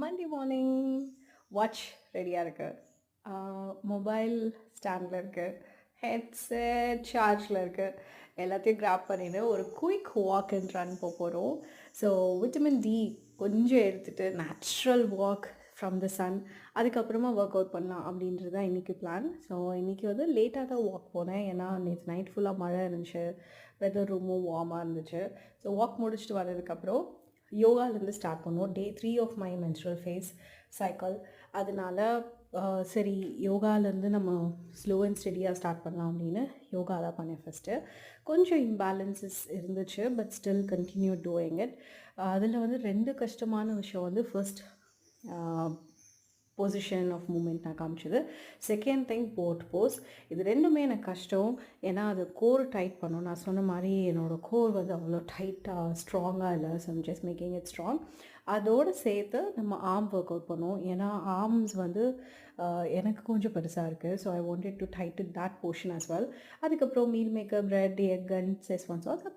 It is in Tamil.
மண்டே மார்னிங் வாட்ச் ரெடியாக இருக்கு. மொபைல் ஸ்டாண்டில் இருக்கு. ஹெட்செட் சார்ஜில் இருக்கு. எல்லாத்தையும் கிராப் பண்ணிட்டு ஒரு குயிக் வாக் அண்ட் ரன் போகிறோம். ஸோ விட்டமின் டி கொஞ்சம் எடுத்துகிட்டு natural walk from the sun, அதுக்கப்புறமா ஒர்க் அவுட் பண்ணலாம் அப்படின்றது தான் இன்றைக்கி பிளான். ஸோ இன்றைக்கி வந்து லேட்டாக தான் வாக் போனேன். ஏன்னா நேற்று நைட் ஃபுல்லாக மழை இருந்துச்சு, வெதர் ரொம்பவும் வார்மாக இருந்துச்சு. ஸோ வாக் முடிச்சுட்டு வந்ததுக்கப்புறம் யோகாலேருந்து ஸ்டார்ட் பண்ணுவோம். Day 3 of my menstrual phase cycle. அதனால சரி, யோகாலேருந்து நம்ம ஸ்லோ அண்ட் ஸ்டெடியாக ஸ்டார்ட் பண்ணலாம் அப்படின்னு யோகா தான் பண்ணேன் ஃபஸ்ட்டு. கொஞ்சம் இம்பேலன்சஸ் இருந்துச்சு, but still continue doing it. அதில் வந்து 2 கஷ்டமான விஷயம் வந்து ஃபர்ஸ்ட் பொசிஷன் ஆஃப் மூமெண்ட் நான் காமிச்சது. Second thing boat pose. இது ரெண்டுமே எனக்கு கஷ்டம். ஏன்னா அது கோர் டைட் பண்ணும். நான் சொன்ன மாதிரி என்னோடய கோர் வந்து அவ்வளோ டைட்டாக ஸ்ட்ராங்காக இல்லை. So I'm just making it strong. அதோடு சேர்த்து நம்ம ஆர்ம் ஒர்க் அவுட் பண்ணுவோம். ஏன்னா ஆர்ம்ஸ் வந்து எனக்கு கொஞ்சம் பெருசாக இருக்குது. So I wanted to tighten that portion as well. அதுக்கப்புறம் meal maker, bread, egg and செஸ்வான்ஸ்